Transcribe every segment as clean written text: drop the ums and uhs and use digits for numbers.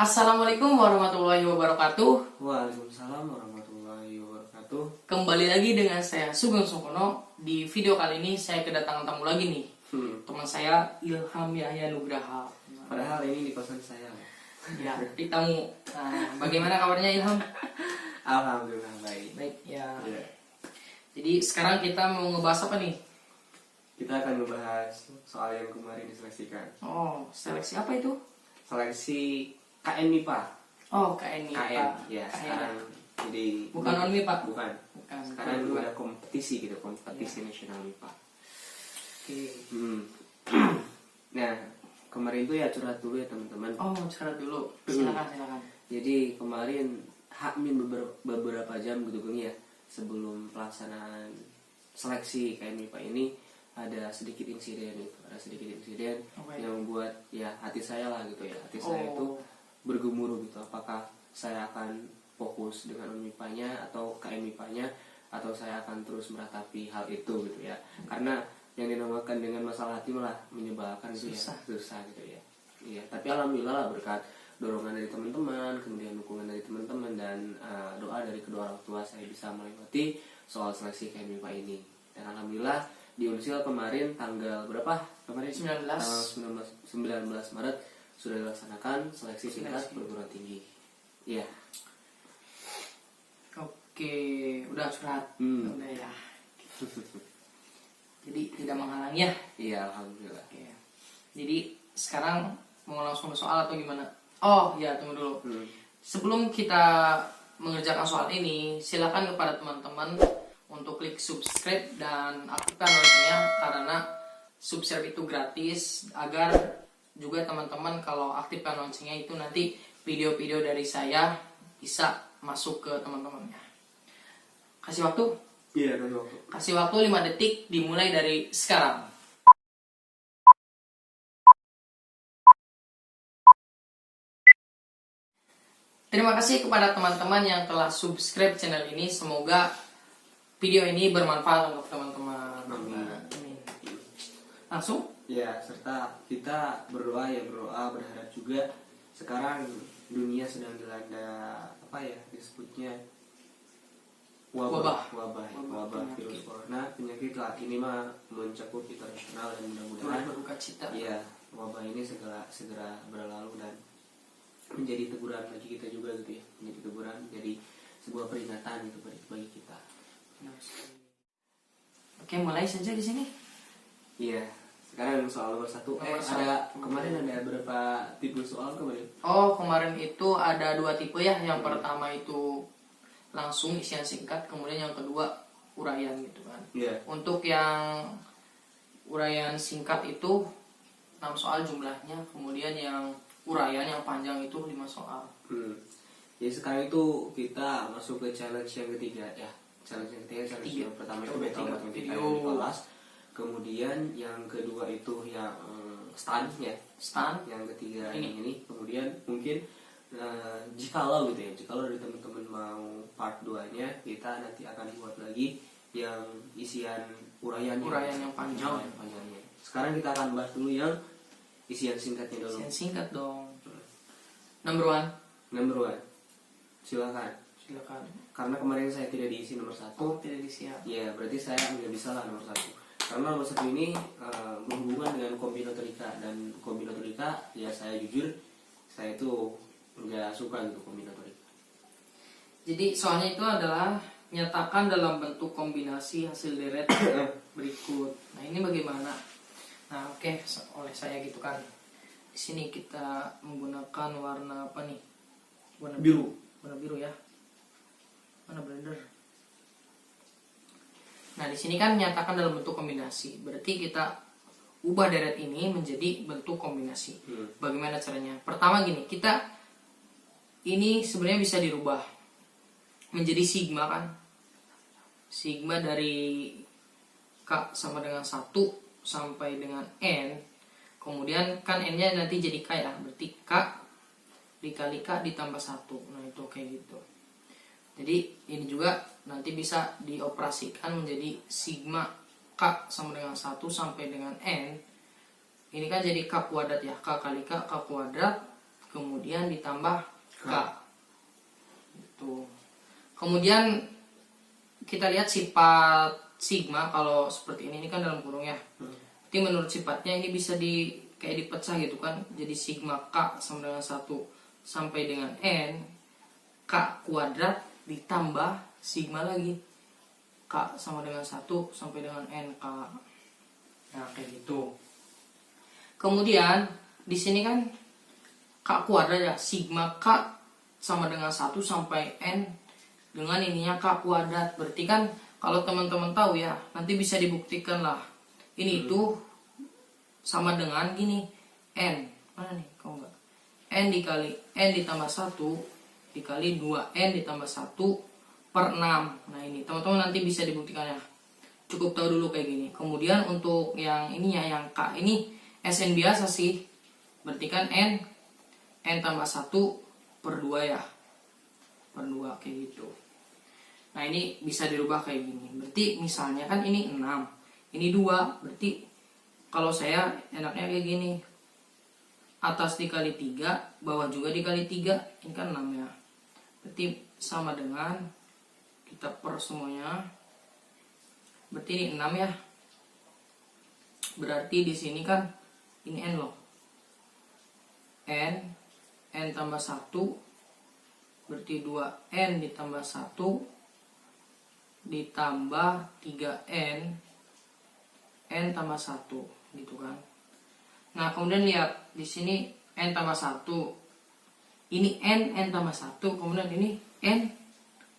Assalamualaikum warahmatullahi wabarakatuh. Waalaikumsalam warahmatullahi wabarakatuh. Kembali lagi dengan saya Sugeng Sokono. Di video kali ini saya kedatangan tamu lagi nih. Teman saya Ilham Yahya Nugraha. Padahal ini di kosan saya. Ya, di tamu. Bagaimana kabarnya Ilham? Alhamdulillah baik. Baik ya. Ya. Jadi sekarang kita mau ngebahas apa nih? Kita akan membahas soal yang kemarin diseleksikan. Oh, seleksi apa itu? Seleksi KN MIPA. Oh, KN MIPA. KN ya sekarang jadi Bukan non MIPA. Bukan. Bukan. Sekarang ada kompetisi gitu, kompetisi nasional MIPA. Oke. Nah, kemarin itu ya curhat dulu ya teman-teman. Oh, curhat dulu. Silakan. Jadi kemarin beberapa jam gitu kan ya sebelum pelaksanaan seleksi KN MIPA ini ada sedikit insiden yang membuat ya hati saya lah gitu ya, saya itu bergemuruh gitu, apakah saya akan fokus dengan MIPA-nya atau KN MIPA-nya, atau saya akan terus meratapi hal itu gitu ya, karena yang dinamakan dengan masalah hati malah menyebalkan gitu ya, susah gitu ya. Iya, tapi alhamdulillah lah berkat dorongan dari teman-teman, kemudian dukungan dari teman-teman dan doa dari kedua orang tua saya bisa melewati soal seleksi KN MIPA ini. Dan alhamdulillah di Unsil kemarin tanggal berapa? Kemarin 19 Maret sudah dilaksanakan seleksi tingkat perguruan tinggi. Iya. Oke, udah curhat. Udah ya. Jadi tidak menghalangi ya. Iya, alhamdulillah. Oke. Jadi sekarang mau langsung ke soal atau gimana? Oh ya, tunggu dulu. Sebelum kita mengerjakan soal ini, silakan kepada teman-teman untuk klik subscribe dan aktifkan loncengnya, karena subscribe itu gratis, agar juga teman-teman kalau aktifkan loncengnya itu nanti video-video dari saya bisa masuk ke teman-temannya. Kasih waktu? Iya, kasih waktu. Kasih waktu 5 detik dimulai dari sekarang. Terima kasih kepada teman-teman yang telah subscribe channel ini. Semoga video ini bermanfaat untuk teman-teman. Amin. Langsung? Ya, serta kita berdoa berharap juga. Sekarang dunia sedang dilanda apa ya disebutnya wabah virus corona, penyakit lah ini mah mencakup internasional, dan mudah-mudahan ya wabah ini segera berlalu dan menjadi teguran bagi kita juga gitu ya, menjadi teguran, jadi sebuah peringatan gitu bagi kita. Oke, mulai saja di sini. Iya, sekarang soal nomor 1. Kemarin ada berapa tipe soal kemarin? Oh, kemarin itu ada 2 tipe ya. Yang pertama itu langsung isian singkat, kemudian yang kedua uraian gitu kan. Iya. Untuk yang uraian singkat itu 6 soal jumlahnya, kemudian yang uraian yang panjang itu 5 soal. Jadi sekarang itu kita masuk ke challenge yang ketiga ya. Challenge yang pertama itu beta matematika di kelas. Kemudian yang kedua itu yang stand ya. Yang ketiga ini. Kemudian mungkin jikalau gitu ya, jikalau dari teman-teman mau part 2-nya, kita nanti akan buat lagi yang isian uraian yang panjang. Sekarang kita akan bahas dulu yang isian singkatnya dulu. Isian singkat dong. Number one. Silakan. Karena kemarin saya tidak diisi nomor 1. Oh, tidak diisi ya. Ya, berarti saya nggak bisa lah nomor 1. Karena nomor 1 ini berhubungan dengan kombinatorika, dan kombinatorika ya saya jujur saya itu nggak suka gitu kombinatorika. Jadi soalnya itu adalah nyatakan dalam bentuk kombinasi hasil deret berikut. Nah, ini bagaimana? Nah, oke, oleh saya gitu kan. Di sini kita menggunakan warna apa nih? Warna biru. Warna biru ya. Mana blender? Nah, di sini kan nyatakan dalam bentuk kombinasi. Berarti kita ubah deret ini menjadi bentuk kombinasi. Bagaimana caranya? Pertama gini, kita ini sebenarnya bisa dirubah menjadi sigma kan. Sigma dari K sama dengan 1 sampai dengan N. Kemudian kan N-nya nanti jadi K ya. Berarti K dikali K ditambah 1. Nah, itu kayak gitu. Jadi ini juga nanti bisa dioperasikan menjadi sigma K sama dengan 1 sampai dengan N. Ini kan jadi K kuadrat ya. K kali K kuadrat kemudian ditambah K. Gitu. Kemudian kita lihat sifat sigma kalau seperti ini kan dalam kurung ya. Jadi menurut sifatnya ini bisa kayak dipecah gitu kan. Jadi sigma K sama dengan 1 sampai dengan N, K kuadrat ditambah sigma lagi K sama dengan 1 sampai dengan N K. Nah kayak gitu. Kemudian di sini kan K kuadrat ya, sigma K sama dengan 1 sampai N dengan ininya K kuadrat. Berarti kan kalau teman-teman tahu ya, nanti bisa dibuktikan lah. Ini itu sama dengan gini, N. Mana nih? Kau enggak? N dikali N ditambah 1 dikali 2N ditambah 1 per 6. Nah ini teman-teman nanti bisa dibuktikan ya. Cukup tahu dulu kayak gini. Kemudian untuk yang ininya, yang K ini SN biasa sih. Berarti kan N tambah 1 per 2 ya. Per 2 kayak gitu. Nah ini bisa dirubah kayak gini. Berarti misalnya kan ini 6, ini 2. Berarti kalau saya enaknya kayak gini. Atas dikali 3, bawah juga dikali 3. Ini kan 6 ya. Berarti sama dengan, kita per semuanya. Berarti ini 6 ya. Berarti di sini kan ini N loh. N tambah 1. Berarti 2N ditambah 1 ditambah 3N N tambah 1 gitu kan. Nah kemudian lihat di sini N tambah 1, ini N tambah 1, kemudian ini N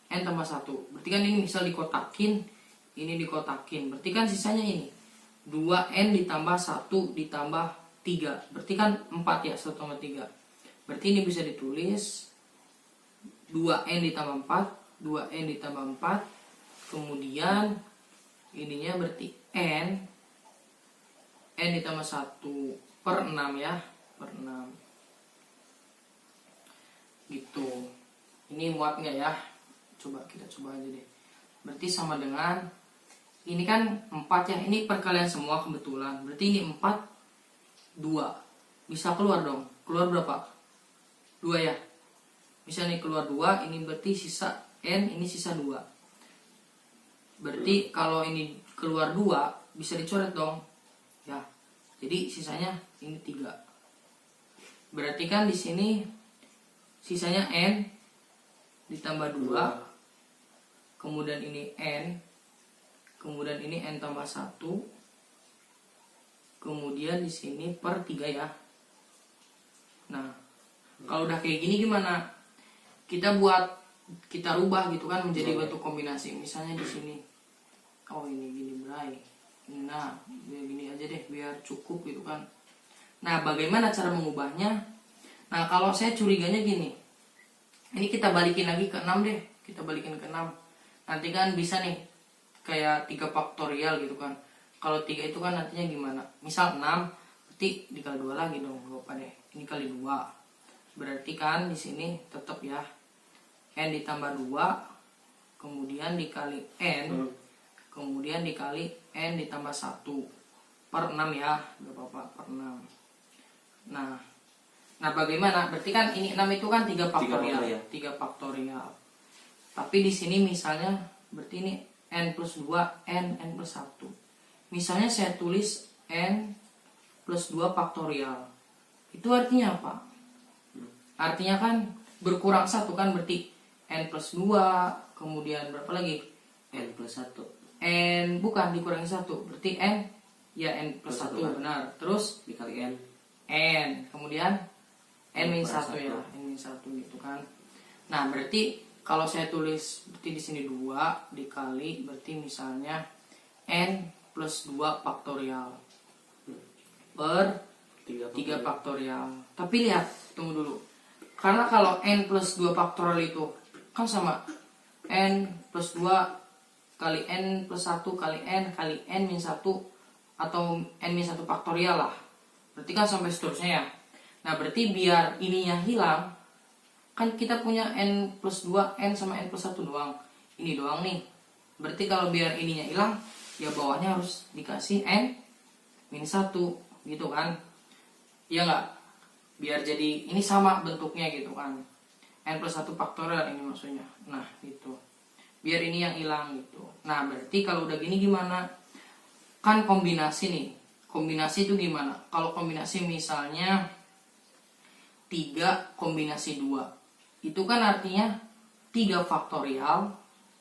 tambah 1. Berarti kan ini misal dikotakin, ini dikotakin, berarti kan sisanya ini 2N ditambah 1 ditambah 3. Berarti kan 4 ya, 1 tambah 3. Berarti ini bisa ditulis 2N ditambah 4, 2N ditambah 4. Kemudian ininya berarti N ditambah 1 per 6 ya, per 6 gitu. Ini muat nggak ya? Kita coba aja deh. Berarti sama dengan, ini kan 4 ya, ini perkalian semua kebetulan. Berarti ini 4, 2. Bisa keluar dong. Keluar berapa? 2 ya. Bisa nih keluar 2, ini berarti sisa N, ini sisa 2. Berarti kalau ini keluar 2, bisa dicoret dong. Ya. Jadi sisanya ini 3. Berarti kan di sini sisanya N ditambah 2. Kemudian ini N. Kemudian ini N tambah 1. Kemudian di sini per 3 ya. Nah, kalau udah kayak gini gimana? Kita rubah gitu kan menjadi bentuk kombinasi. Misalnya di sini. Oh ini gini bray. Nah, gini aja deh biar cukup gitu kan. Nah, bagaimana cara mengubahnya? Nah, kalau saya curiganya gini. Ini kita balikin lagi ke 6 deh. Kita balikin ke 6. Nanti kan bisa nih kayak 3 faktorial gitu kan. Kalau 3 itu kan nantinya gimana? Misal 6, berarti dikali 2 lagi dong. Gak apa deh. Ini kali 2. Berarti kan di sini tetap ya N ditambah 2, kemudian dikali N, kemudian dikali N ditambah 1 per 6 ya. Gak apa-apa, per 6. Nah bagaimana? Berarti kan ini 6 itu kan 3 faktorial. 3 faktorial. Tapi di sini misalnya berarti ini N plus 2, N plus 1. Misalnya saya tulis N plus 2 faktorial. Itu artinya apa? Artinya kan berkurang 1 kan, berarti N plus 2, kemudian berapa lagi? N plus 1. N bukan dikurangi 1, berarti N ya N plus 1 benar. Terus dikali N, kemudian N min 1 ya, N min 1 gitu kan. Nah, berarti kalau saya tulis berarti di sini 2 dikali berarti misalnya N plus 2 faktorial per 3 faktorial. Tapi lihat, tunggu dulu. Karena kalau N plus 2 faktorial itu kan sama N plus 2 kali N plus 1 kali N min 1 atau N min 1 faktorial lah. Berarti kan sampai seterusnya ya. Nah berarti biar ininya hilang, kan kita punya N plus 2, N sama N plus 1 doang. Ini doang nih. Berarti kalau biar ininya hilang, ya bawahnya harus dikasih N min 1 gitu kan. Iya nggak? biar jadi ini sama bentuknya gitu kan, n plus 1 faktorial ini maksudnya. Nah gitu, biar ini yang hilang gitu. Nah berarti kalau udah gini gimana, kan kombinasi nih, kombinasi itu gimana? Kalau kombinasi misalnya 3 kombinasi 2, itu kan artinya 3 faktorial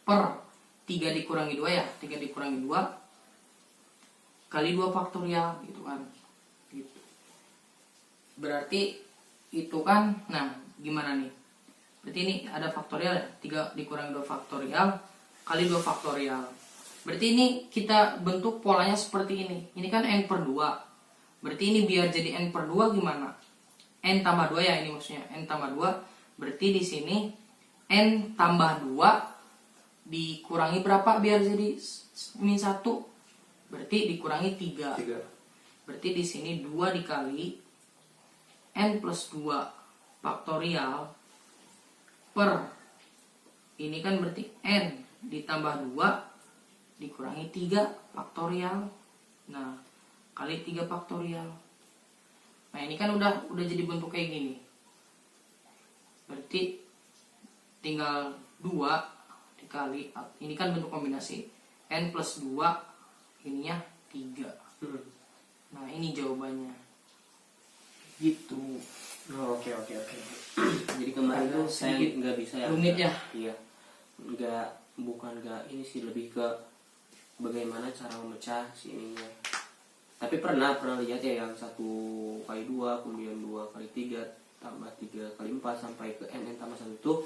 per 3 dikurangi 2 ya, 3 dikurangi 2 kali 2 faktorial gitu kan. Gitu. Berarti itu kan, nah gimana nih? Berarti ini ada faktorial ya, 3 dikurangi 2 faktorial kali 2 faktorial. Berarti ini kita bentuk polanya seperti ini. Ini kan n per 2. Berarti ini biar jadi n per 2 gimana? N tambah 2 ya, ini maksudnya n tambah 2. Berarti di sini n tambah 2 dikurangi berapa biar jadi min 1? Berarti dikurangi 3. Berarti di sini 2 dikali n plus 2 faktorial per ini kan berarti n ditambah 2 dikurangi 3 faktorial. Nah, kali 3 faktorial. Nah, ini kan udah jadi bentuk kayak gini. Berarti tinggal 2 dikali, ini kan bentuk kombinasi n plus 2 ininya 3. Nah, ini jawabannya. Gitu. Oke. Jadi kemarin tuh saya nggak bisa ya. Rumit ya? Iya. Bukan ini sih, lebih ke bagaimana cara memecah si ininya. Tapi pernah lihat ya yang 1 kali 2 kemudian 2 kali 3 tambah 3 kali 4 sampai ke n tambah 1 itu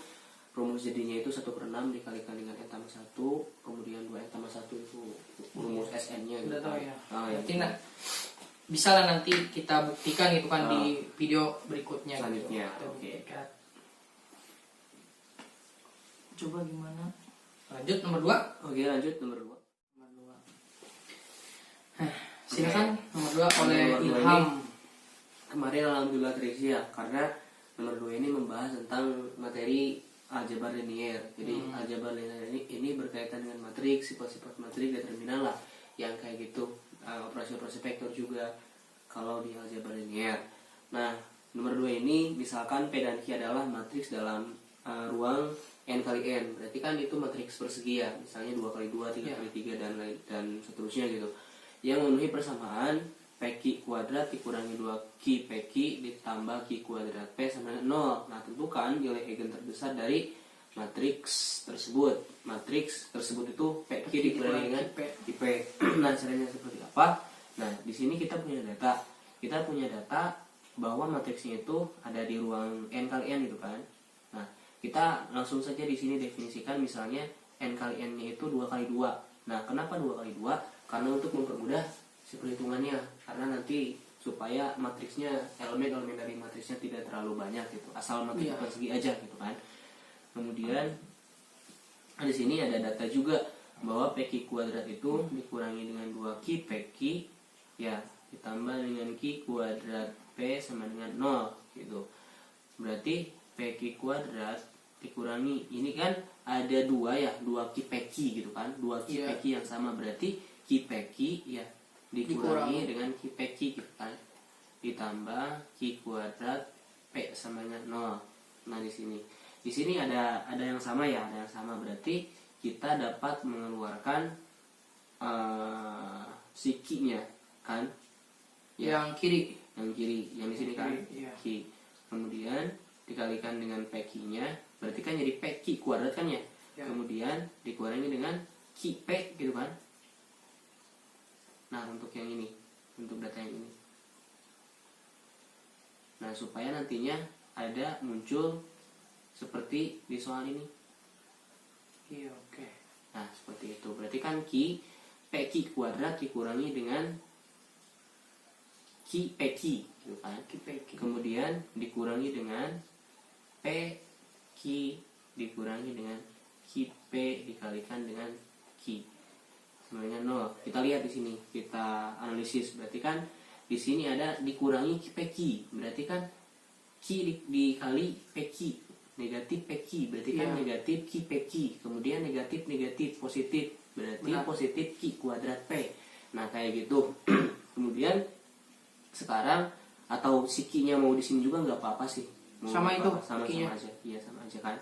rumus jadinya itu 1/6 dikalikan dengan n tambah 1 kemudian 2n tambah 1 itu rumus SN-nya gitu. Udah tahu ya. Ya. Bisa lah nanti kita buktikan gitu kan di video berikutnya selanjutnya. Gitu. Oke. Coba gimana? Lanjut nomor 2. Oke, lanjut nomor 2. Silakan nomor 2 oleh Nomor 2 Ilham. Kemarin alhamdulillah terisi ya, karena nomor 2 ini membahas tentang materi aljabar linier. Jadi aljabar linier ini berkaitan dengan matriks, sifat-sifat matriks, determinan lah, yang kayak gitu. Operasi-operasi vektor juga kalau di aljabar linier. Nah, nomor 2 ini misalkan P dan Q adalah matriks dalam ruang n kali n. Berarti kan itu matriks persegi ya, misalnya 2 kali 2, 3 kali 3 dan seterusnya gitu. Yang memenuhi persamaan PQ kuadrat dikurangi 2Q PQ ditambah Q kuadrat P sama dengan 0. Nah, tentukan nilai eigen terbesar dari matriks tersebut. Matriks tersebut itu PQ dikurangi dengan IP. Nah, caranya seperti apa? Nah, di sini kita punya data. Kita punya data bahwa matriksnya itu ada di ruang n kali n gitu kan. Nah, kita langsung saja di sini definisikan misalnya n kali n-nya itu 2 kali 2. Nah, kenapa 2 kali 2? Karena untuk mempermudah si perhitungannya. Karena nanti supaya matriksnya, elemen-elemen dari matriksnya tidak terlalu banyak gitu. Asal matriks persegi aja gitu kan. Kemudian di sini ada data juga bahwa PQ kuadrat itu dikurangi dengan 2Q PQ ya ditambah dengan Q kuadrat P sama dengan 0 gitu. Berarti PQ kuadrat dikurangi, ini kan ada 2 ya, 2Q PQ gitu kan. 2Q PQ yang sama berarti Q PQ ya dikurangi dengan Q PQ gitu kan. Ditambah Q kuadrat P sama dengan 0. Nah, di sini ada yang sama ya, ada yang sama berarti kita dapat mengeluarkan si Q-nya kan? Ya. Yang kiri. Yang di sini kan? Q. Kemudian dikalikan dengan PQ-nya, berarti kan jadi PQ kuadrat kan ya? Kemudian dikurangi dengan QP gitu kan? Nah, untuk yang ini, untuk data yang ini. Nah, supaya nantinya ada muncul seperti di soal ini. Iya, oke. Nah, seperti itu. Berarti kan PQ kuadrat dikurangi dengan Q PQ gitu kan? Kemudian dikurangi dengan PQ dikurangi dengan QP dikalikan dengan Q sama dengan 0. Kita lihat di sini, kita analisis. Berarti kan di sini ada dikurangi Q PQ. Berarti kan Q dikali PQ, negatif PQ. Berarti kan negatif Q PQ. Kemudian negatif positif. Berarti positif Q kuadrat P. Nah, kayak gitu. Kemudian sekarang atau si Q-nya mau di sini juga nggak apa-apa sih. Sama itu sama Q-nya. aja. Iya, sama aja kan.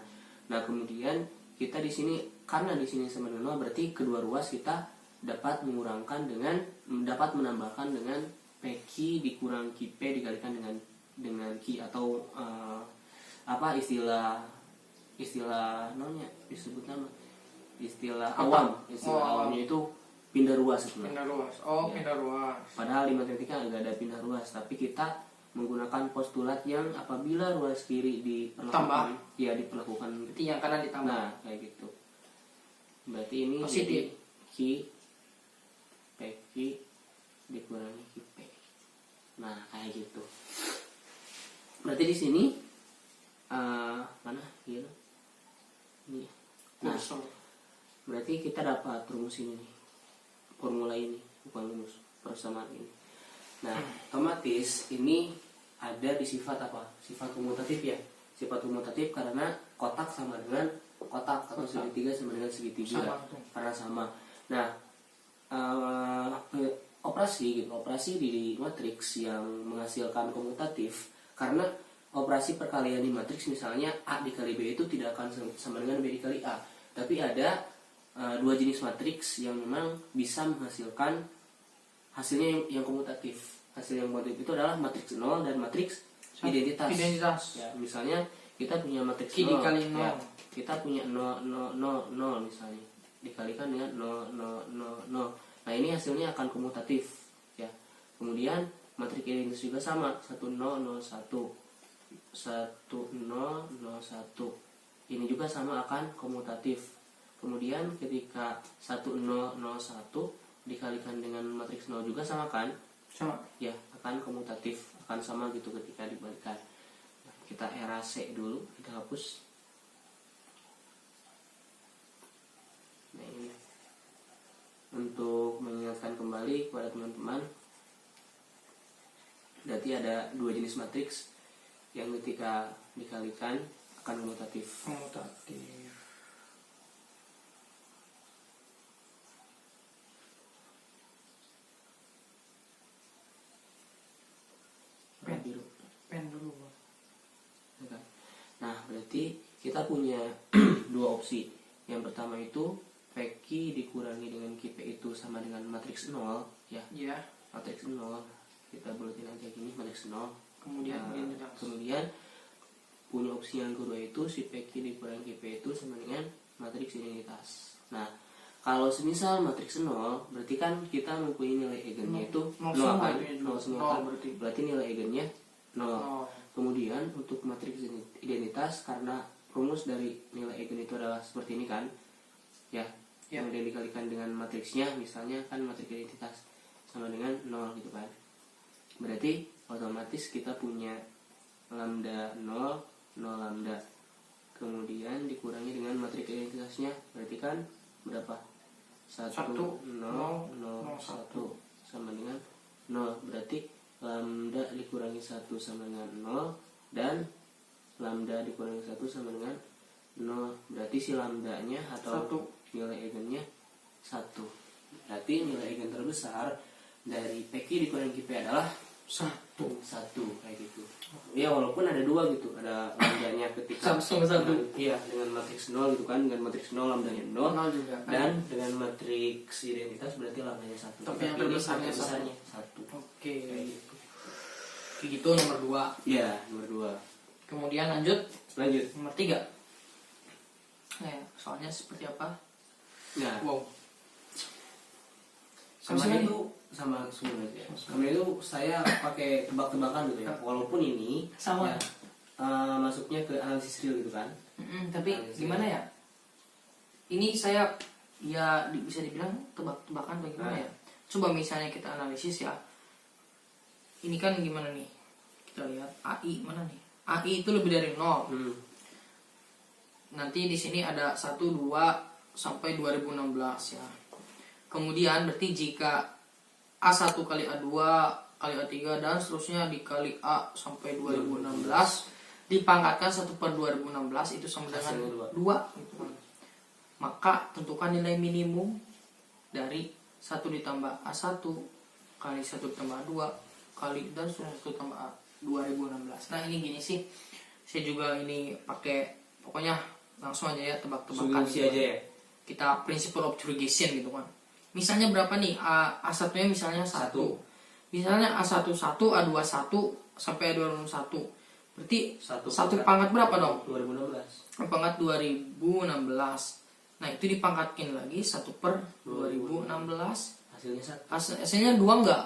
Nah, kemudian kita di sini karena di sini sama dengan 0 berarti kedua ruas kita dapat menambahkan dengan PQ dikurang QP dikalikan dengan Q atau apa istilah namanya disebut nama istilah awam. Awamnya itu pindah ruas sebenarnya. Pindah ruas. Pindah ruas. Padahal di matematika nggak ada pindah ruas, tapi kita menggunakan postulat yang apabila ruas kiri diperlakukan, diperlakukan. Berarti yang kanan ditambah. Nah, kayak gitu. Berarti ini positif. PQ dikurangi QP. Nah, kayak gitu. Berarti di sini mana? Gitu. Ini. Nah, berarti kita dapat rumus ini nih. Formula ini, bukan rumus persamaan ini. Nah, otomatis ini ada di sifat apa? Sifat komutatif ya. Sifat komutatif karena kotak sama dengan kotak atau segitiga sama dengan segitiga karena sama. Nah, operasi di matriks yang menghasilkan komutatif karena operasi perkalian di matriks misalnya A dikali B itu tidak akan sama dengan B dikali A. Tapi ada dua jenis matriks yang memang bisa menghasilkan hasilnya yang komutatif. Hasil yang komutatif itu adalah matriks 0 dan matriks identitas. Ya, misalnya kita punya matriks 0, ya, kita punya 0 0 0 0 misalnya dikalikan dengan 0 0 0 0. Nah, ini hasilnya akan komutatif ya. Kemudian matriks identitas juga sama 1 0 0 1 1 0 0 1. Ini juga sama akan komutatif. Kemudian ketika 1 0 0 1 dikalikan dengan matriks 0 juga sama kan? Sama. Ya, akan komutatif, akan sama gitu ketika dibalikan. Nah, kita erase dulu, kita hapus. Nah, ini untuk mengingatkan kembali kepada teman-teman, berarti ada dua jenis matriks yang ketika dikalikan akan komutatif. Pen dulu. Nah, berarti kita punya dua opsi. Yang pertama itu PQ dikurangi dengan QP itu sama dengan matriks 0 ya. Iya. Matriks 0. Kita buletin aja gini matriks 0. Kemudian punya opsi yang kedua itu si PQ dikurangi QP itu sama dengan matriks identitas. Nah, kalau semisal matriks 0 berarti kan kita mempunyai nilai eigennya itu 0 kan? 0 semua kan? Berarti nilai eigennya 0. Kemudian untuk matriks identitas karena rumus dari nilai eigen itu adalah seperti ini kan ya, kemudian dikalikan dengan matriksnya misalnya kan matriks identitas sama dengan 0 gitu kan, berarti otomatis kita punya lambda 0 lambda kemudian dikurangi dengan matriks identitasnya berarti kan berapa? 1 0 0 1 sama dengan 0, berarti lambda dikurangi 1 sama dengan 0 dan lambda dikurangi 1 sama dengan 0. Berarti si lambdanya atau 1. Nilai eigennya 1. Berarti nilai eigen terbesar dari PQ dikurangi QP adalah 1 kayak gitu. Ya, walaupun ada dua gitu, ada lambdanya ketika iya dengan matriks 0 gitu kan, dengan matriks 0 lambdanya 0 juga, kan? Dan dengan matriks identitas berarti lambdanya 1. Tapi yang terbesarnya 1. Oke. Kayak gitu nomor 2. Iya, nomor 2. Kemudian lanjut nomor 3. Nah, soalnya seperti apa? Nah, sama itu sama semua aja. Sama itu saya pakai tebak-tebakan gitu ya. Walaupun ini sama ya, masuknya ke analisis real gitu kan. Tapi analisis gimana real. Ya? Ini saya ya bisa dibilang tebak-tebakan bagaimana ya? Coba misalnya kita analisis ya. Ini kan gimana nih? Kita lihat AI mana nih? AI itu lebih dari 0. Nanti di sini ada 1 2 sampai 2016 ya. Kemudian berarti jika A1 kali A2 kali A3 dan seterusnya dikali A sampai 2016 dipangkatkan 1/2016 itu sama dengan 2 gitu kan. Maka tentukan nilai minimum dari 1 ditambah A1 kali 1 ditambah A2 kali dan seterusnya tambah A 2016. Nah ini gini sih, saya juga ini pakai, pokoknya langsung aja ya tebak-tebakan Solusi aja ya. Kita principle of derogation gitu kan. Misalnya berapa nih A1 nya misalnya 1. Misalnya A11, A21 sampai A261. Berarti satu pangkat berapa dong? 2016. Pangkat 2016. Nah itu dipangkatkin lagi 1 per 2016. Hasilnya 1. Hasilnya 2 enggak?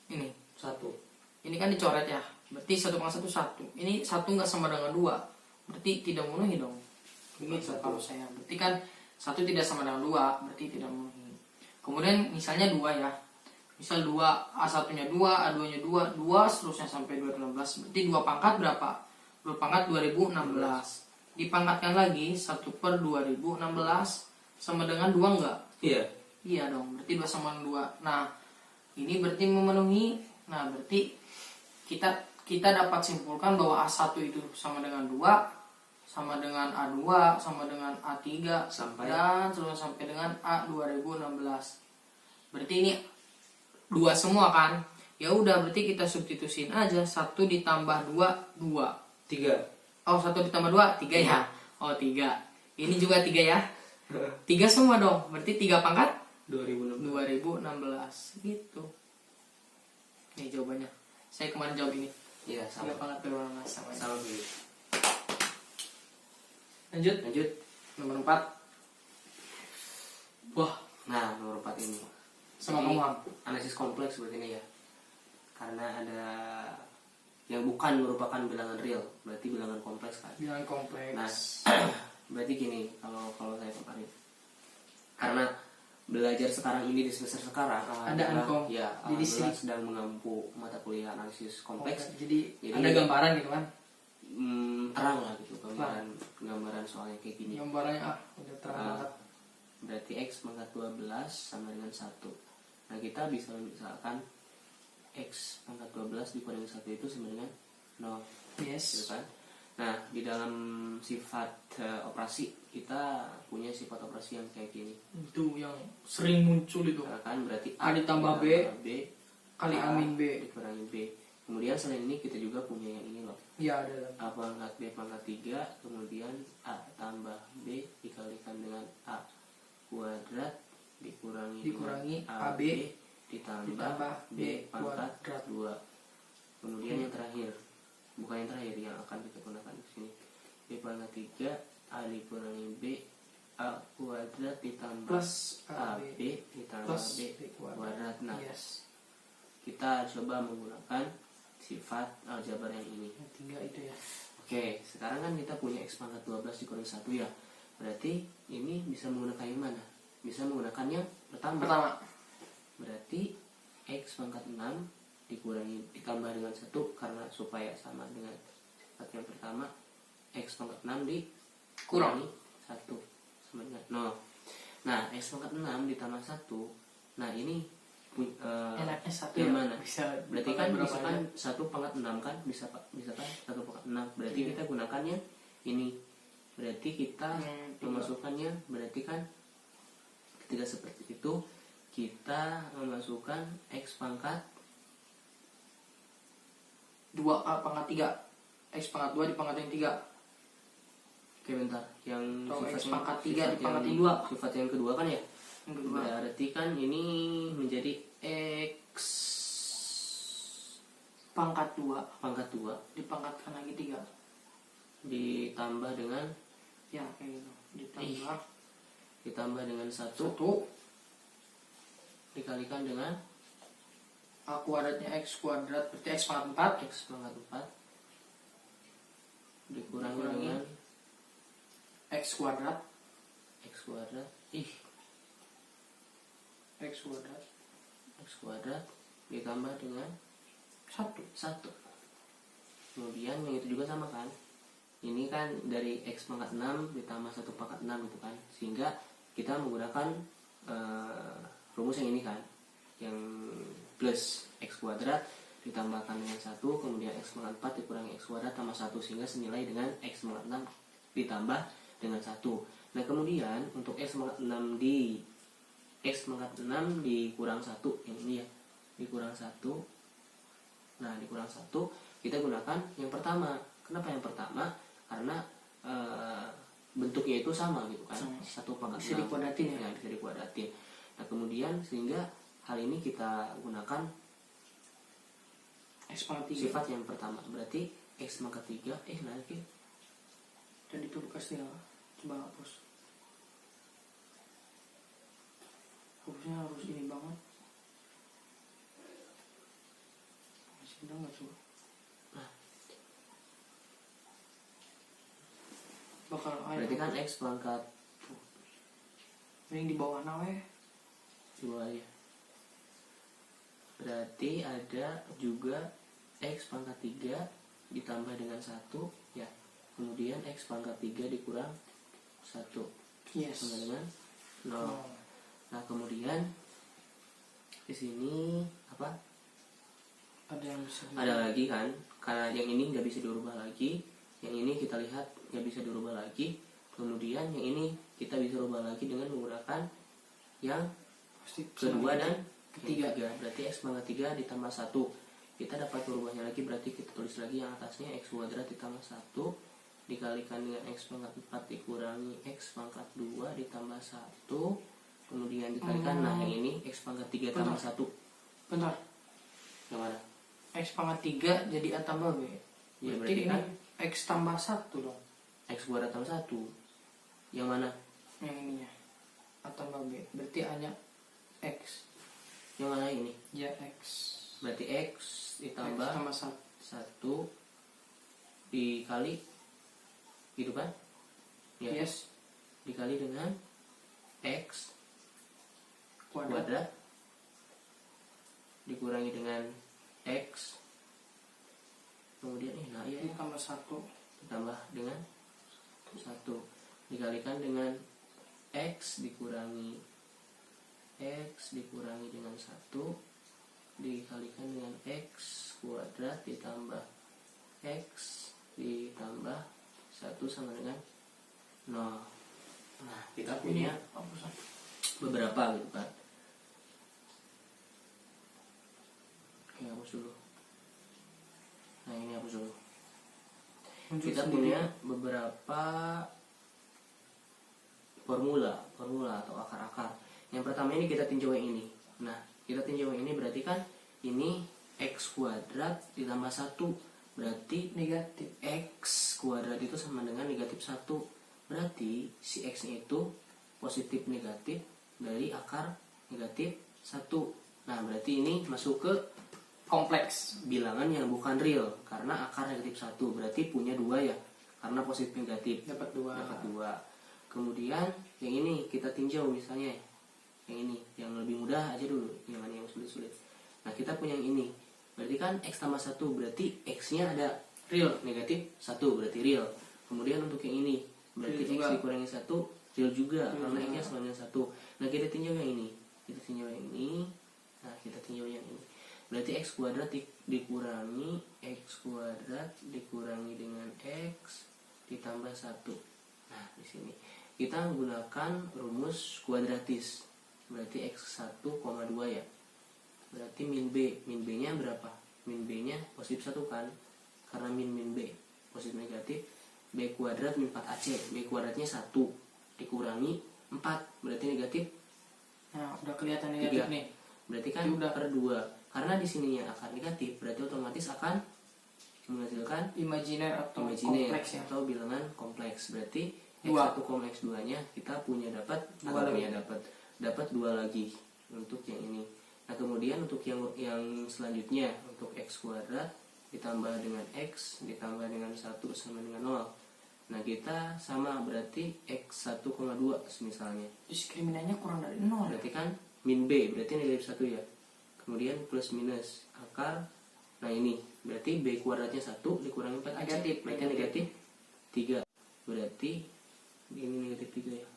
Ini 1. Ini kan dicoret ya. Berarti 1 pangkat 1 1. Ini 1 enggak sama dengan 2. Berarti tidak memenuhi dong. Begitu kalau saya. Berarti kan 1 tidak sama dengan 2, berarti tidak memenuhi. Kemudian misalnya 2 ya. Misal 2, A1 nya 2, A2 nya 2, 2 seterusnya sampai 2016. Berarti 2 pangkat berapa? 2 pangkat 2016. Dipangkatkan lagi 1 per 2016 sama dengan 2 enggak? Iya. Iya dong, berarti 2 sama 2. Nah, ini berarti memenuhi. Nah, berarti kita dapat simpulkan bahwa A1 itu sama dengan 2, sama dengan A2, sama dengan A3 dan seterusnya sampai dengan A 2016. Berarti ini 2 semua kan? Ya udah, berarti kita substitusin aja 1 ditambah 2 2. 3. Oh, 1 ditambah 2 3 ya. Oh, 3. Ini juga 3 ya. 3 semua dong. Berarti 3 pangkat 2016 gitu. Nih jawabannya. Saya kemarin jawab ini. Iya, sama. 3 pangkat 2016 sama dulu. Lanjut. Nomor 4. Wah, nah nomor 4 ini. sama kamu. Analisis kompleks seperti ini ya. Karena ada yang bukan merupakan bilangan real, berarti bilangan kompleks kan. Bilangan kompleks. Nah, berarti gini, kalau saya kemarin. Karena belajar sekarang ini di semester sekarang ada Ankom. Ya, jadi sedang mengampu mata kuliah analisis kompleks. Jadi ada gambaran gitu kan. Terang lah gitu gambaran soalnya kayak gini. Gambarannya udah terang banget. Berarti X pangkat 12 sama dengan 1. Nah, kita bisa misalkan X pangkat 12 dikurangi 1 itu sama dengan 0. Yes. Gitu kan? Nah, di dalam sifat operasi kita punya sifat operasi yang kayak gini. Itu yang sering muncul itu. Nah, kan berarti A ditambah B kali A min B dikurangi B. Kemudian selain ini kita juga punya yang ini loh. Iya, ada. A pangkat B pangkat 3, kemudian A tambah B dikalikan dengan A kuadrat dikurangi AB ditambah B pangkat 2. Kemudian yang terakhir, bukan yang terakhir, yang akan kita gunakan di sini. B pangkat 3 A dikurangi B A kuadrat ditambah plus AB ditambah plus B kuadrat. Nah, yes. Kita coba menggunakan sifat aljabar yang ini. Yang 3 itu ya. Oke, sekarang kan kita punya X pangkat 12 dikurangi 1 ya. Berarti ini bisa menggunakan yang mana? Bisa menggunakan yang pertama. Berarti X pangkat 6 ditambah dengan 1 karena supaya sama dengan sifat yang pertama. X pangkat 6 dikurangi 1 sama dengan 0. Nah, X pangkat 6 ditambah 1. Nah, ini enaknya 1 yang mana? Bisa berarti kan bisa kan 1 pangkat 6 kan? Bisa kan 1 pangkat 6. Berarti kita gunakannya ini. Berarti kita memasukkannya, berarti kan ketika seperti itu kita memasukkan X pangkat 2A pangkat 3 X pangkat 2 dipangkat yang 3. Oke, bentar. Yang X pangkat 3 dipangkat yang 2. Sifat yang kedua kan ya? Yang kedua. Berarti kan ini menjadi X pangkat 2 dipangkatkan lagi 3 ditambah dengan ya kayak gitu. Ditambah dengan 1 dikalikan dengan A kuadratnya X kuadrat berarti X pangkat 4 dikurangi dengan X kuadrat X kuadrat ditambah dengan 1. Kemudian yang itu juga sama kan? Ini kan dari X pangkat 6 ditambah 1 pangkat 6 gitu kan. Sehingga kita menggunakan rumus yang ini kan, yang plus X kuadrat ditambahkan dengan 1, kemudian X pangkat 4 dikurangi X kuadrat tambah 1, sehingga senilai dengan X pangkat 6 ditambah dengan 1. Nah, kemudian untuk X pangkat 6 dikurang 1, yang ini ya, dikurang 1 Nah dikurang 1 kita gunakan yang pertama. Kenapa yang pertama? Karena bentuknya itu sama gitu kan, 1/6 bisa dikuadratin ya. Bisa dikuadratin. Nah kemudian sehingga hal ini kita gunakan X pangkat 3 sifat yang pertama, berarti X pangkat 3 nanti dan itu kasih ya. Coba hapus, hapusnya harus ini banget, masih ada nggak coba? Bakal berarti kan X pangkat yang di bawah nawe di bawah ya. Berarti ada juga X pangkat 3 ditambah dengan 1 ya. Kemudian X pangkat 3 dikurang 1 sama dengan 0. Nah kemudian di sini apa? Ada yang bisa Ada lagi kan? Karena yang ini nggak bisa dirubah lagi. Yang ini kita lihat nggak bisa dirubah lagi. Kemudian yang ini kita bisa rubah lagi dengan menggunakan yang kedua dan ketiga. Berarti X pangkat 3 ditambah 1. Kita dapat merubahnya lagi, berarti kita tulis lagi yang atasnya X kuadrat ditambah 1 dikalikan dengan X pangkat 4 dikurangi X pangkat 2 ditambah 1. Kemudian dikalikan, nah yang ini X pangkat 3 tambah 1. Bentar, Yang mana? X pangkat 3 jadi A tambah B. Ya, Berarti ini kan X tambah 1 dong. X kuadrat tambah 1. Yang mana? Yang ininya A tambah B. Berarti A nya X. Yang mana ini? Ya X. Berarti X ditambah X tambah 1 dikali gitu kan? Ya. Yes. Dikali dengan X Kuadrat. kuadrat dikurangi dengan X kemudian nah ya, Ini tambah 1 ditambah dengan 1 dikalikan dengan X dikurangi dengan 1 dikalikan dengan X kuadrat ditambah X ditambah 1 sama dengan 0. Nah kita punya beberapa gitu kan. Oke, hapus dulu. Nah ini hapus dulu. Kita punya beberapa formula atau akar-akar. Yang pertama ini kita tinjau yang ini. Nah kita tinjau yang ini berarti kan ini X kuadrat ditambah 1. Berarti negatif. X kuadrat itu sama dengan negatif 1. Berarti si X nya itu positif negatif dari akar negatif 1. Nah berarti ini masuk ke Kompleks. bilangan yang bukan real karena akar negatif 1. Berarti punya 2 ya, karena positif negatif Dapat 2. Kemudian yang ini kita tinjau misalnya yang ini, yang lebih mudah aja dulu, jangan yang sulit-sulit. Nah kita punya yang ini, berarti kan X tambah 1, berarti X nya ada real negatif 1, berarti real. Kemudian untuk yang ini berarti X dikurangi 1 real juga karena X nya sama dengan 1. Nah kita tinjau yang ini, nah kita tinjau yang ini, berarti X kuadrat dikurangi X kuadrat dikurangi dengan X ditambah 1. Nah di sini kita menggunakan rumus kuadratis, berarti X 1,2 ya. Berarti min B nya berapa? Min B nya positif 1 kan, karena min B positif negatif. B kuadrat min 4AC, B kuadratnya 1 dikurangi 4 berarti negatif. Nah udah kelihatan negatif 3. Nih berarti kan udah per 2. Karena di sininya akar negatif, berarti otomatis akan menghasilkan imajiner atau kompleks ya, atau bilangan kompleks. Berarti X1, X2 nya kita punya dapat 2 lagi untuk yang ini. Nah kemudian untuk yang selanjutnya, untuk X kuadrat ditambah dengan X ditambah dengan 1 sama dengan 0. Nah kita sama, berarti X 1,2 misalnya. Diskriminannya kurang dari 0. Berarti kan min B berarti negatif 1 ya. Kemudian plus minus akar. Nah ini berarti B kuadratnya 1 dikurangi 4 negatif, berarti negatif 3. Berarti ini negatif 3 ya.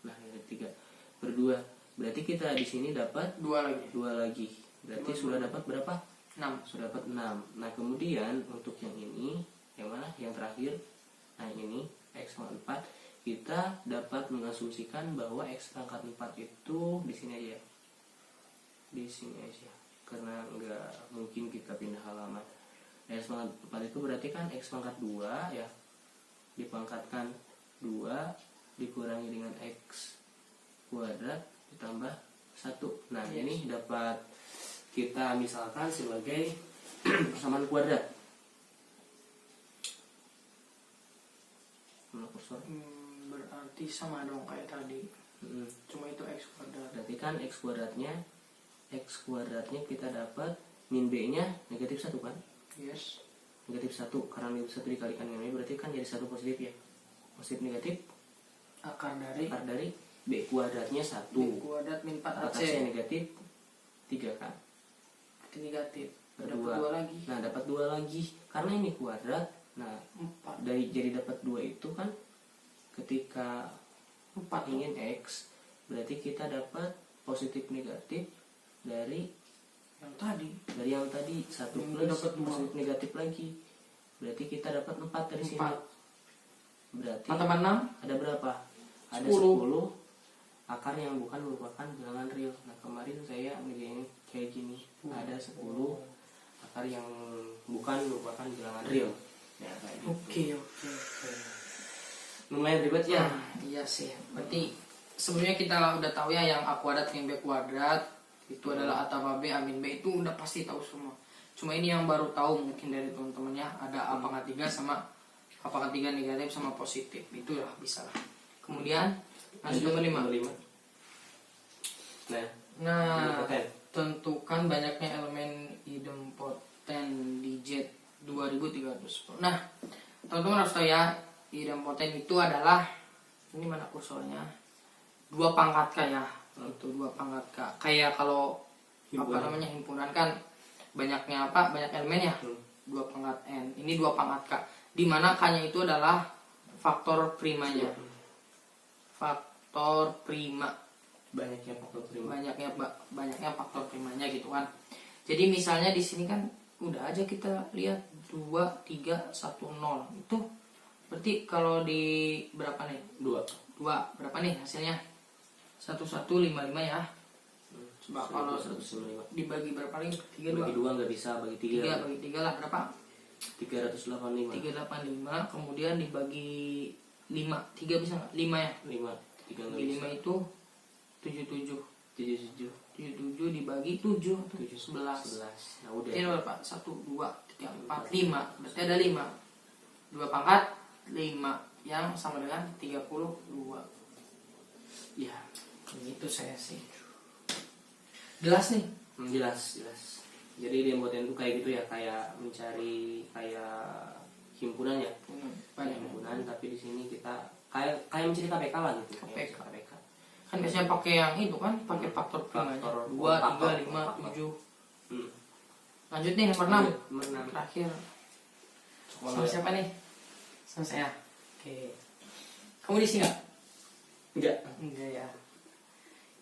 Nah negatif 3 per 2. Berarti kita di sini dapat 2 lagi. Berarti sudah dapat berapa? 6. Sudah dapat 6. Nah kemudian untuk yang ini, yang mana? Yang terakhir. Nah ini X pangkat 4, kita dapat mengasumsikan bahwa X pangkat 4 itu di sini aja. Di sini aja. karena nggak mungkin kita pindah halaman. X pangkat 4 itu berarti kan X pangkat 2 ya, dipangkatkan 2 dikurangi dengan X kuadrat ditambah 1. Nah ini dapat kita misalkan sebagai persamaan kuadrat. Mana kursor? Berarti sama dong kayak tadi. Cuma itu X kuadrat. Berarti kan X kuadratnya kita dapat min B nya negatif 1 kan? Yes. Negatif 1, karena negatif 1 dikalikan dengan B berarti kan jadi 1 positif ya. Positif negatif Akar dari B kuadratnya 1. B kuadrat min 4AC. Atasnya negatif 3 kan? Berarti negatif. Dapat 2 2 lagi. Nah dapat 2 lagi. Karena ini kuadrat. Nah 4. jadi dapat 2 itu kan ketika 4 ingin X, berarti kita dapat positif negatif dari yang tadi 1 plus dapat 2. positif negatif lagi. Berarti kita dapat 4 dari sini. Berarti 4 tambah 6 ada berapa? Ada 10. 10 akar yang bukan merupakan bilangan real. Nah kemarin saya ngerjain kayak gini, ada 10 akar yang bukan merupakan bilangan real ya, kayak gitu. Oke. Lumayan ribet ya. Iya sih. Berarti sebelumnya kita udah tahu ya yang A kuadrat min B kuadrat itu adalah A tambah B A min B, itu udah pasti tahu semua. Cuma ini yang baru tahu mungkin dari teman-temannya, ada A pangkat 3 sama A pangkat 3 negatif sama positif. Itulah bisa lah. Kemudian lanjut nomor 5. Nah, tentukan banyaknya elemen idempoten di Z 2310. Nah, teman-teman harus tahu ya, idempoten itu adalah, ini mana kursornya, 2 pangkat K ya. Itu 2 pangkat K. Kayak kalau himpunan kan banyaknya banyak elemen ya. 2 pangkat N. Ini 2 pangkat K. Di mana K-nya itu adalah faktor primanya. Faktor prima. Banyaknya faktor primanya gitu kan. Jadi misalnya di sini kan udah aja kita lihat 2 3 1 0. Itu berarti kalau di berapa nih? 2 berapa nih hasilnya? 1155 ya. Coba kalau 155 dibagi berapa lagi? 32. Bagi 2 nggak bisa, bagi 3. Bagi 3 lah berapa? 385. 385 kemudian dibagi 5. 3 bisa enggak? 5 ya? 5. 3 bagi 5 itu 77 dibagi 7 atau 11. Nah udah. Ini berapa? 1 2 3 4 5. Berarti ada 5. 2 pangkat 5 yang sama dengan 32. Ya, itu saya sih. Jelas nih? Jelas. Jadi idempoten itu kayak gitu ya, kayak mencari kayak himpunan ya. Banyak himpunan, tapi di sini kita kayak mencari KPK lah gitu. KPK. Kan biasanya pakai yang itu kan, pakai faktor primanya. 2 3 5 7. Lanjut nih nomor 6. Terakhir. Sama siapa nih? Sama saya. Oke. Kamu di sini enggak? Enggak ya.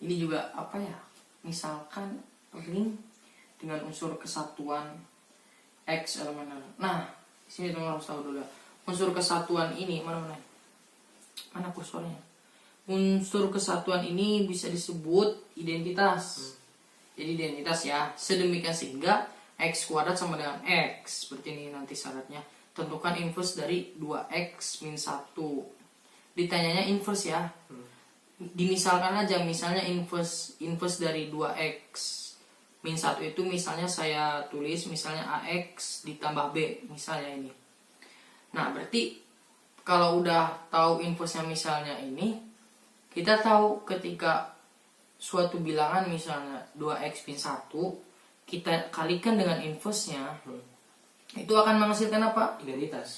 Ini juga apa ya? Misalkan ring dengan unsur kesatuan X elemen. Nah, di sini teman harus tahu dulu ya. Unsur kesatuan ini mana kursornya? Unsur kesatuan ini bisa disebut identitas. Jadi identitas ya. Sedemikian sehingga X kuadrat sama dengan X. Seperti ini nanti syaratnya. Tentukan inverse dari 2X min 1. Ditanyanya inverse ya. Dimisalkan aja, misalnya inverse dari 2X min 1 itu misalnya saya tulis misalnya AX ditambah B. Misalnya ini. Nah berarti kalau udah tahu inverse-nya misalnya ini, kita tahu ketika suatu bilangan misalnya 2X min 1 kita kalikan dengan inverse-nya, itu akan menghasilkan apa? Identitas.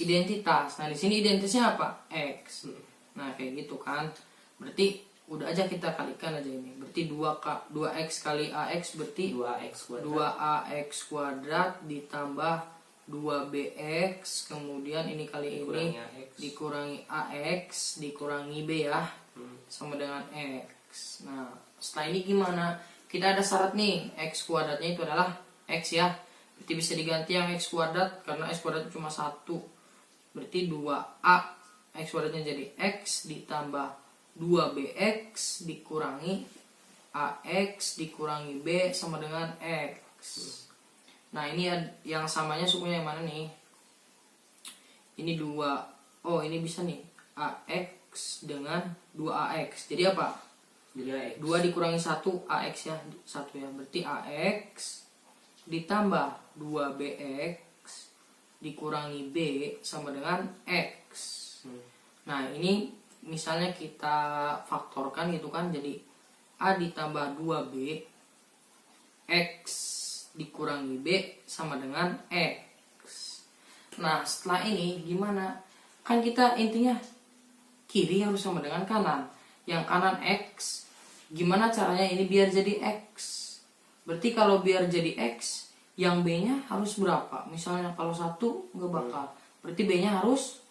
Nah di sini identitasnya apa? X. Nah kayak gitu kan. Berarti udah aja kita kalikan aja ini. Berarti 2x kali AX berarti 2AX kuadrat ditambah 2BX, kemudian ini kali ini dikurangi AX dikurangi B ya. Sama dengan X. Nah setelah ini gimana? Kita ada syarat nih, X kuadratnya itu adalah X ya. Berarti bisa diganti yang X kuadrat karena X kuadrat cuma 1. Berarti 2A X kuadratnya jadi X ditambah 2BX dikurangi AX dikurangi B sama dengan X. Nah ini yang samanya sukunya yang mana nih? Ini 2. Oh ini bisa nih, AX dengan 2AX. Jadi apa? Jadi AX. 2 dikurangi 1 AX ya, 1 ya. Berarti AX ditambah 2BX dikurangi B sama dengan X. Nah ini misalnya kita faktorkan gitu kan, jadi A ditambah 2B X dikurangi B sama dengan X. Nah setelah ini gimana? Kan kita intinya kiri harus sama dengan kanan. Yang kanan X, gimana caranya ini biar jadi X? Berarti kalau biar jadi X, yang B-nya harus berapa? Misalnya kalau 1 nggak bakal, berarti B-nya harus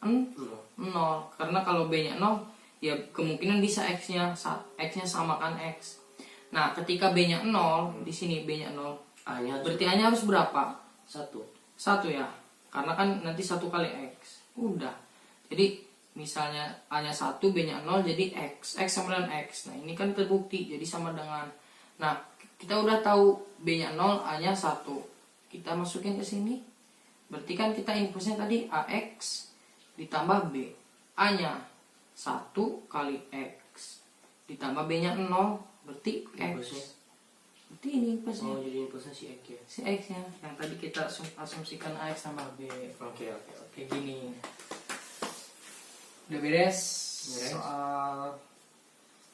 0. Karena kalau B-nya 0, ya kemungkinan bisa X-nya sama kan X. Nah ketika B-nya 0, di sini B-nya 0, A-nya berarti A-nya harus berapa? 1 ya, karena kan nanti 1 kali X. Udah. Jadi misalnya A-nya 1, B-nya 0, jadi X sama dengan X. Nah ini kan terbukti, jadi sama dengan. Nah kita udah tahu B-nya 0, A-nya 1. Kita masukin ke sini. Berarti kan kita inputnya tadi AX ditambah B. A-nya 1 kali X ditambah B-nya 0, berarti X. Berarti ini inputnya. Oh jadi inputnya si X ya? Si X-nya. Yang tadi kita asumsikan AX tambah B. Oke. Kayak gini. Udah beres soal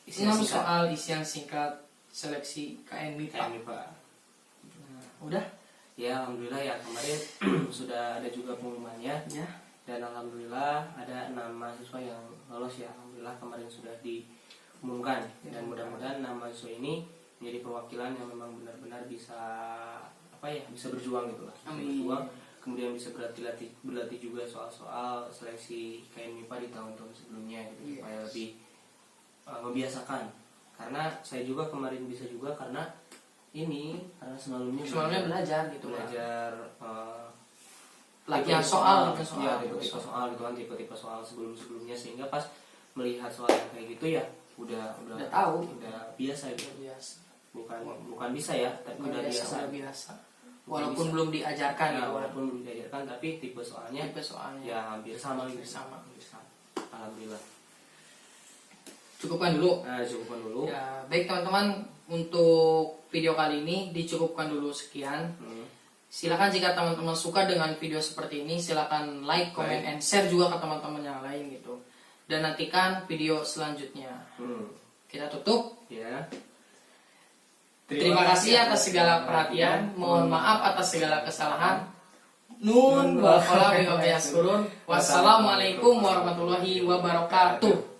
6 soal isian singkat seleksi KM MIPA. Nah, udah? Ya alhamdulillah ya, kemarin sudah ada juga pengumumannya Ya. dan alhamdulillah ada 6 mahasiswa yang lolos ya. Alhamdulillah kemarin sudah diumumkan dan mudah-mudahan 6 mahasiswa ini menjadi perwakilan yang memang benar-benar bisa bisa berjuang gitu lah. Berjuang, kemudian bisa berlatih juga soal-soal seleksi KM MIPA di tahun-tahun sebelumnya gitu, supaya lebih membiasakan. Karena saya juga kemarin bisa juga karena sebelumnya belajar gitu, belajar latihan soal ya, tipe-tipe soal gitu kan, tipe-tipe soal sebelumnya, sehingga pas melihat soal yang kayak gitu ya udah tahu, udah biasa gitu. Bukan bisa ya, tapi udah biasa. Walaupun belum diajarkan ya, gitu. walaupun belum diajarkan, tapi tipe soalnya ya hampir sama gitu. Alhamdulillah. Cukupkan dulu. Cukupkan dulu. Ya, baik teman-teman, untuk video kali ini dicukupkan dulu sekian. Silakan jika teman-teman suka dengan video seperti ini, silakan like, comment, and share juga ke teman-teman yang lain gitu. Dan nantikan video selanjutnya. Kita tutup. Ya. Terima kasih atas segala perhatian. Mohon maaf atas segala kesalahan. Nun wa qala bi yaskurun. Wassalamualaikum warahmatullahi wabarakatuh.